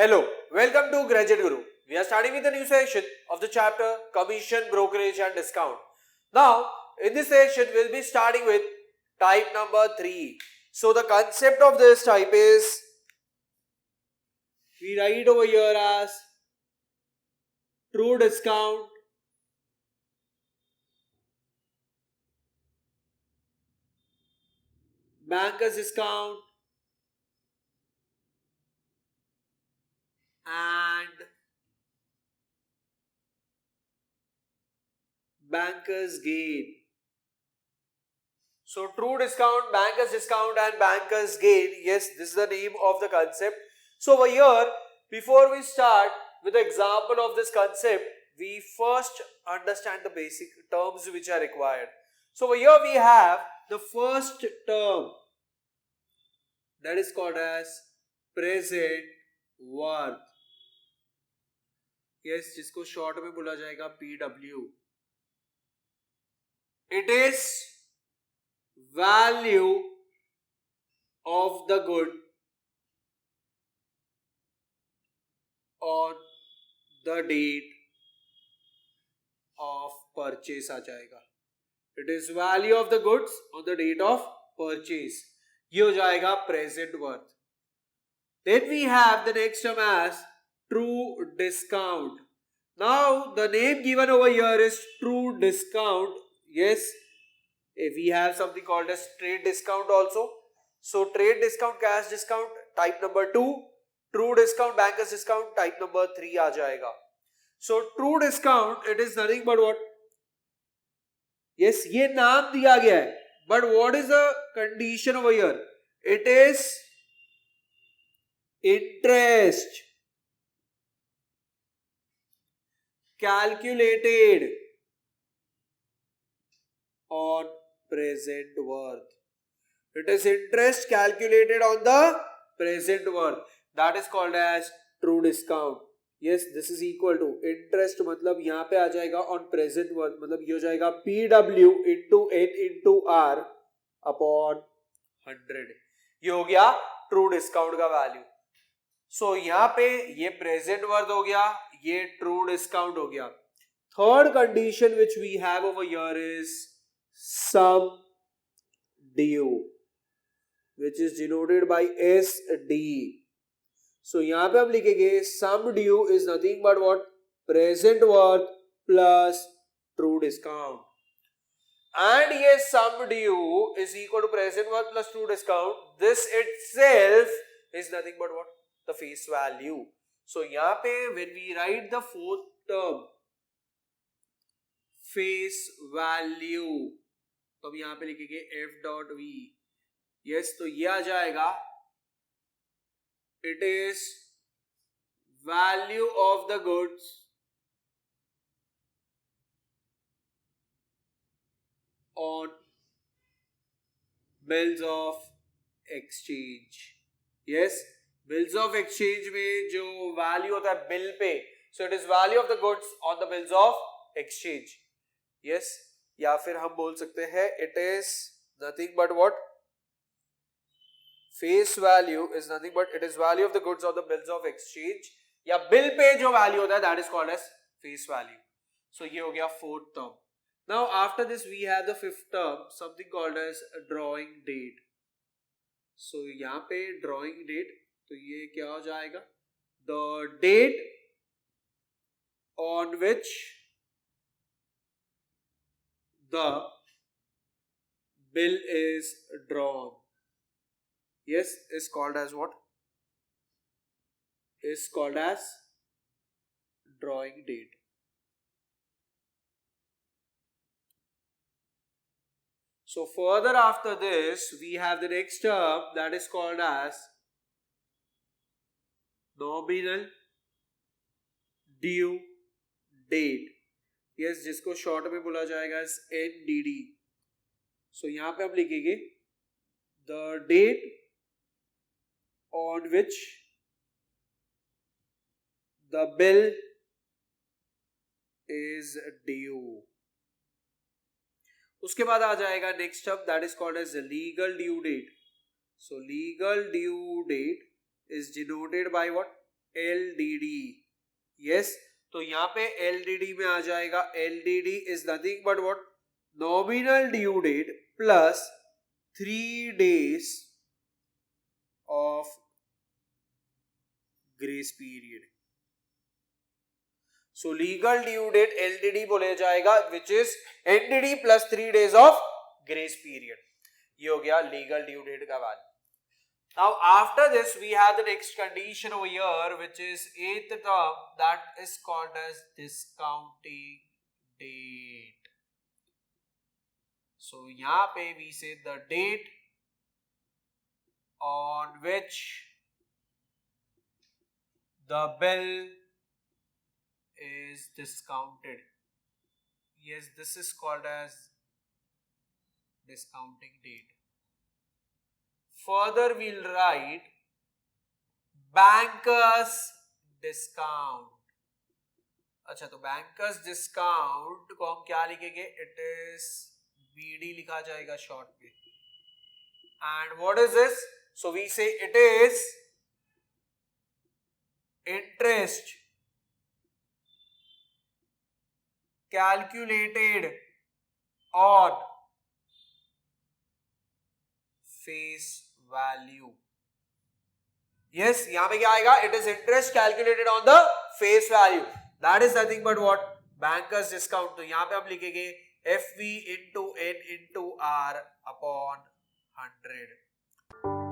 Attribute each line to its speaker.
Speaker 1: Hello, welcome to Graduate Guru. We are starting with a new session of the chapter Commission, Brokerage and Discount. Now, in this session, we'll be starting with type number 3. So, the concept of this type is, we write over here as true discount, banker's discount, and banker's gain. So true discount, banker's discount and banker's gain. Yes, this is the name of the concept. So over here, before we start with the example of this concept, we first understand the basic terms which are required. So over here we have the first term, that is called as present worth. Yes, जिसको short में बोला जाएगा PW. It is value of the good on the date of purchase आ जाएगा. It is value of the goods on the date of purchase. ये हो जाएगा present worth. Then we have the next term as true discount. Now the name given over here is true discount. Yes, we have something called as trade discount also. So trade discount, cash discount, type number 2. True discount, banker's discount, type number 3 आ जाएगा. So true discount, it is nothing but what? Yes, ये नाम दिया गया है. But what is the condition over here? It is interest calculated on present worth. It is interest calculated on the present worth. That is called as true discount. Yes, this is equal to interest मतलब यहाँ पे आ जाएगा on present worth मतलब ये हो जाएगा PW into N into R upon 100. ये हो गया true discount का value. So यहाँ पे ये present worth हो गया, ये true discount हो गया. Third condition which we have over here is sum due, which is denoted by SD. So यहाँ पे हम लिखेंगे sum due is nothing but what? Present worth plus true discount. And ये sum due is equal to present worth plus true discount. This itself is nothing but what? The face value. So यहाँ पे when we write the fourth term, face value, तो अब यहाँ पे लिखेंगे f dot v. Yes, तो ये आ जाएगा. It is value of the goods on bills of exchange. Yes, bills of exchange में जो value होता है bill पे, so it is value of the goods on the bills of exchange. Yes, या फिर हम बोल सकते हैं it is nothing but what? Face value is nothing but it is value of the goods on the bills of exchange. या bill पे जो value होता है that is called as face value. So ये हो गया fourth term. Now after this we have the fifth term, something called as drawing date. So यहाँ पे drawing date, तो ये क्या हो जाएगा? The date on which the bill is drawn. Yes, is called as what? Is called as drawing date. So further after this, we have the next term that is called as nominal due date. Yes, जिसको short में बोला जाएगा as NDD. So यहाँ पे हम लिखेंगे the date on which the bill is due. उसके बाद आ जाएगा next term that is called as legal due date. So legal due date is denoted by what? LDD. Yes, तो यहाँ पे LDD में आ जाएगा, LDD is nothing but what? Nominal due date plus 3 days of grace period. So legal due date LDD बोले जाएगा, which is NDD plus 3 days of grace period. ये हो गया legal due date का value. Now after this we have the next condition over here, which is 8th term, that is called as discounting date. So यहाँ पे we say the date on which the bill is discounted. Yes, this is called as discounting date. Further we'll write bankers discount. अच्छा, तो bankers discount को हम क्या लिखेंगे? It is BD लिखा जाएगा शॉर्ट में. And what is this? So we say it is interest calculated on face value. Yes, यहाँ पे क्या आएगा? It is interest calculated on the face value. That is nothing but what? Bankers discount. तो यहाँ पे हम लिखेंगे FV into N into R upon 100.